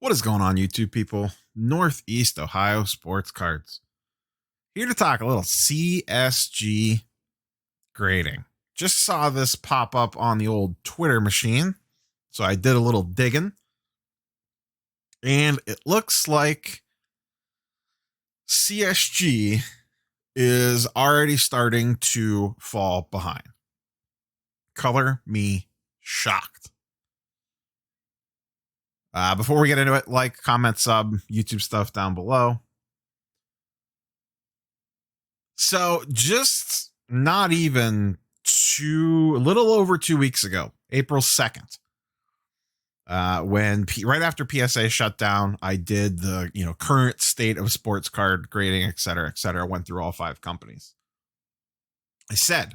What is going on, YouTube people? Northeast Ohio Sports Cards. Here to talk a little CSG grading. Just saw this pop up on the old Twitter machine, so I did a little digging. And it looks like CSG is already starting to fall behind. Color me shocked. Before we get into it, like, comment, sub, YouTube stuff down below. So just not even a little over 2 weeks ago, April 2nd, when right after PSA shut down, I did the current state of sports card grading, et cetera, went through all 5 companies. I said,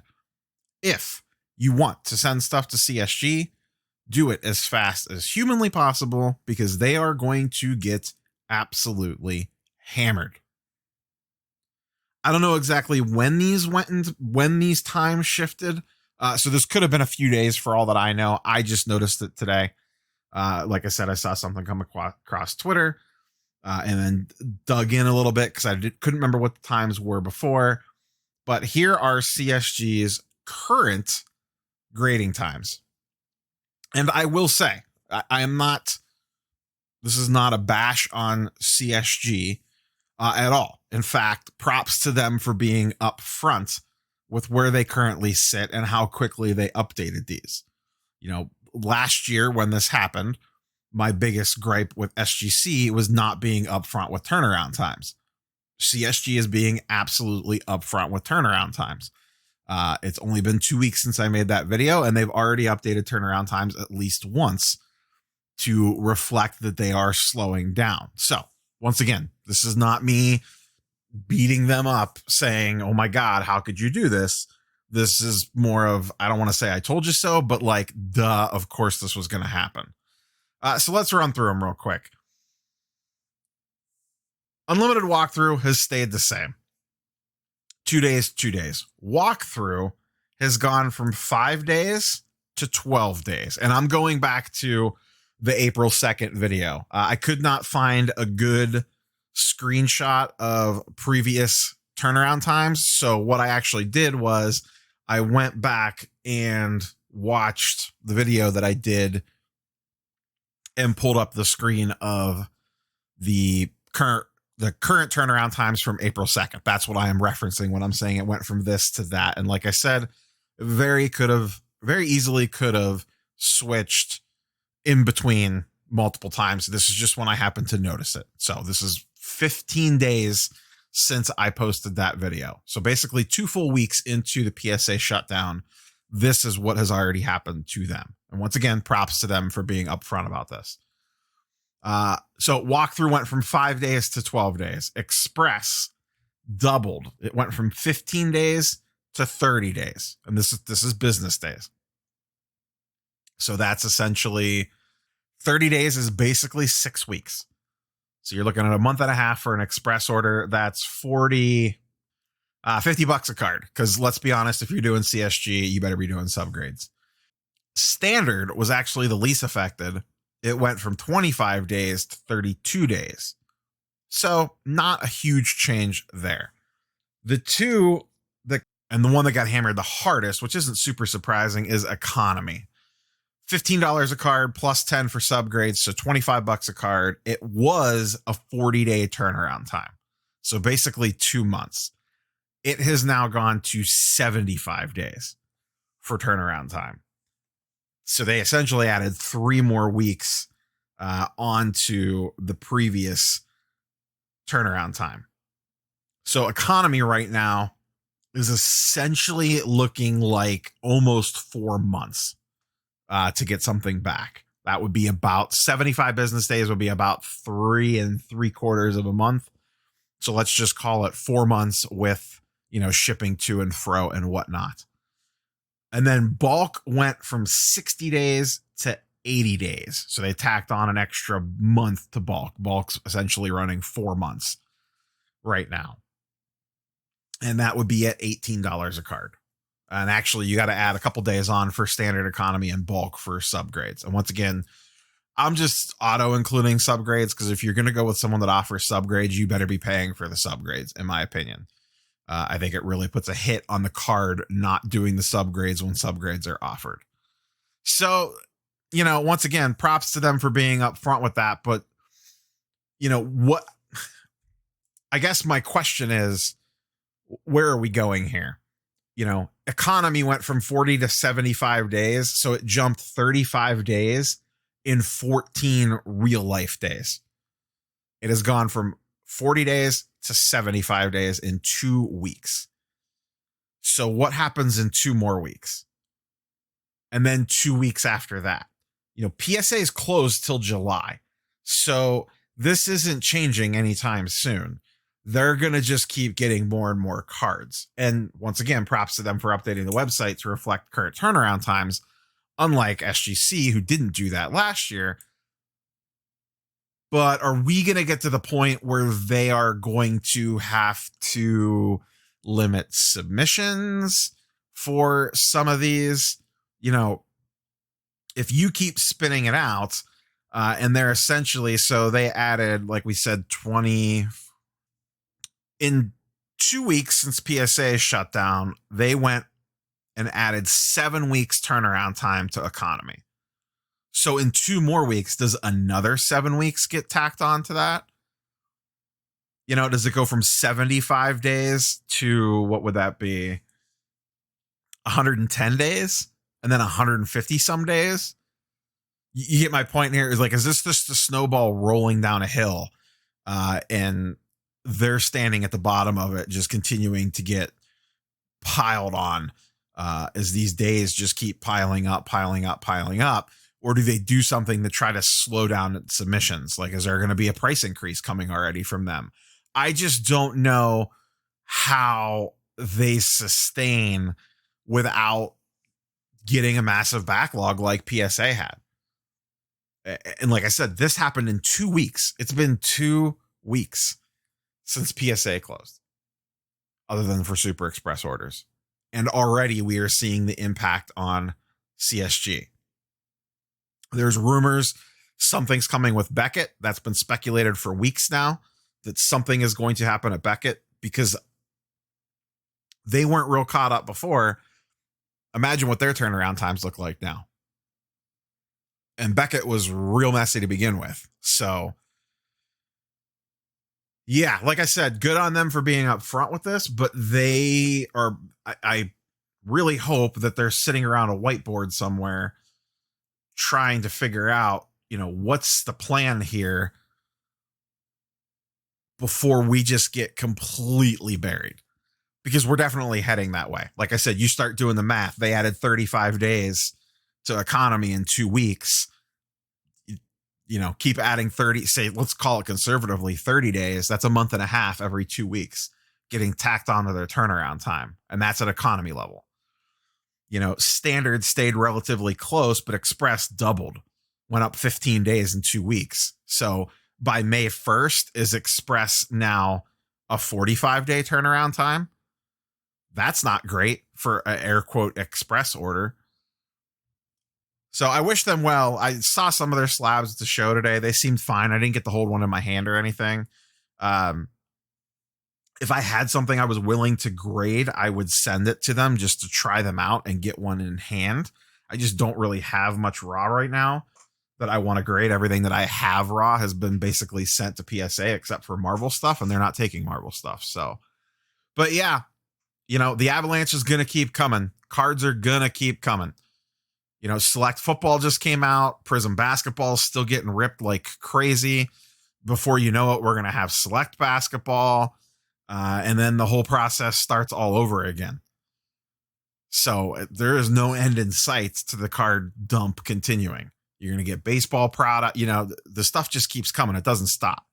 if you want to send stuff to CSG, do it as fast as humanly possible because they are going to get absolutely hammered. I don't know exactly when these times shifted. So this could have been a few days for all that I know. I just noticed it today. Like I said, I saw something come across Twitter and then dug in a little bit because couldn't remember what the times were before. But here are CSG's current grading times. And I will say, this is not a bash on CSG at all. In fact, props to them for being upfront with where they currently sit and how quickly they updated these. Last year when this happened, my biggest gripe with SGC was not being upfront with turnaround times. CSG is being absolutely upfront with turnaround times. It's only been 2 weeks since I made that video, and they've already updated turnaround times at least once to reflect that they are slowing down. So once again, this is not me beating them up saying, oh my God, how could you do this? This is more of, I don't want to say I told you so, but like, duh, of course this was going to happen. So let's run through them real quick. Unlimited walkthrough has stayed the same. 2 days, 2 days. Walkthrough has gone from 5 days to 12 days. And I'm going back to the April 2nd video. I could not find a good screenshot of previous turnaround times. So what I actually did was I went back and watched the video that I did and pulled up the screen of the current turnaround times from April 2nd. That's what I am referencing when I'm saying it went from this to that. And like I said, very easily could have switched in between multiple times. This is just when I happened to notice it. So this is 15 days since I posted that video. So basically 2 full weeks into the PSA shutdown, this is what has already happened to them. And once again, props to them for being upfront about this. So walkthrough went from 5 days to 12 days. Express doubled. It went from 15 days to 30 days. And this is business days. So that's essentially 30 days is basically 6 weeks. So you're looking at a month and a half for an express order. That's $50 a card. Because let's be honest, if you're doing CSG, you better be doing subgrades. Standard was actually the least affected. It went from 25 days to 32 days. So not a huge change there. The one that got hammered the hardest, which isn't super surprising, is economy. $15 a card plus 10 for subgrades, so $25 a card. It was a 40-day turnaround time. So basically 2 months. It has now gone to 75 days for turnaround time. So they essentially added 3 more weeks onto the previous turnaround time. So economy right now is essentially looking like almost 4 months to get something back. That would be about 75 business days, would be about 3 3/4 of a month. So let's just call it 4 months with, shipping to and fro and whatnot. And then bulk went from 60 days to 80 days. So they tacked on an extra month to bulk. Bulk's essentially running 4 months right now. And that would be at $18 a card. And actually, you got to add a couple days on for standard economy and bulk for subgrades. And once again, I'm just auto including subgrades because if you're going to go with someone that offers subgrades, you better be paying for the subgrades, in my opinion. I think it really puts a hit on the card not doing the subgrades when subgrades are offered. So, once again, props to them for being upfront with that. But, what I guess my question is, where are we going here? Economy went from 40 to 75 days. So it jumped 35 days in 14 real life days. It has gone from 40 days to 75 days in 2 weeks. So what happens in 2 more weeks? And then 2 weeks after that, PSA is closed till July. So this isn't changing anytime soon. They're going to just keep getting more and more cards. And once again, props to them for updating the website to reflect current turnaround times, unlike SGC, who didn't do that last year. But are we going to get to the point where they are going to have to limit submissions for some of these? If you keep spinning it out, and they're essentially, so they added, like we said, 20 in 2 weeks since PSA shut down, they went and added 7 weeks turnaround time to economy. So in 2 more weeks, does another 7 weeks get tacked on to that? Does it go from 75 days to, what would that be? 110 days and then 150 some days? You get my point here. Is like, is this just a snowball rolling down a hill? And they're standing at the bottom of it, just continuing to get piled on as these days just keep piling up. Or do they do something to try to slow down submissions? Like, is there going to be a price increase coming already from them? I just don't know how they sustain without getting a massive backlog like PSA had. And like I said, this happened in 2 weeks. It's been 2 weeks since PSA closed, other than for Super Express orders. And already we are seeing the impact on CSG. There's rumors something's coming with Beckett. That's been speculated for weeks now, that something is going to happen at Beckett because they weren't real caught up before. Imagine what their turnaround times look like now. And Beckett was real messy to begin with. So yeah, like I said, good on them for being upfront with this, but they are, I really hope that they're sitting around a whiteboard somewhere trying to figure out, what's the plan here before we just get completely buried, because we're definitely heading that way. Like I said, you start doing the math. They added 35 days to economy in 2 weeks. Keep adding 30, say, let's call it conservatively 30 days. That's a month and a half every 2 weeks getting tacked onto their turnaround time. And that's at economy level. Standard stayed relatively close, but Express doubled, went up 15 days in 2 weeks. So by May 1st, is Express now a 45-day turnaround time? That's not great for an air quote Express order. So I wish them well. I saw some of their slabs at the show today. They seemed fine. I didn't get to hold one in my hand or anything. If I had something I was willing to grade, I would send it to them just to try them out and get one in hand. I just don't really have much raw right now that I want to grade. Everything that I have raw has been basically sent to PSA except for Marvel stuff, and they're not taking Marvel stuff. So, but yeah, the avalanche is going to keep coming. Cards are going to keep coming. Select football just came out. Prism basketball is still getting ripped like crazy. Before you know it, we're going to have select basketball. And then the whole process starts all over again. So there is no end in sight to the card dump continuing. You're going to get baseball product. The stuff just keeps coming. It doesn't stop.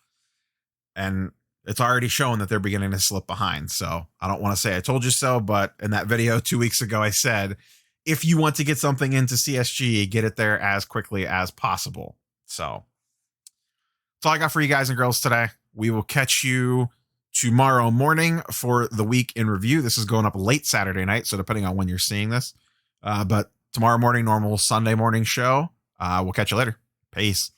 And it's already shown that they're beginning to slip behind. So I don't want to say I told you so, but in that video 2 weeks ago, I said, if you want to get something into CSG, get it there as quickly as possible. So that's all I got for you guys and girls today. We will catch you tomorrow morning for the week in review. This is going up late Saturday night, so depending on when you're seeing this. But tomorrow morning, normal Sunday morning show. We'll catch you later. Peace. Peace.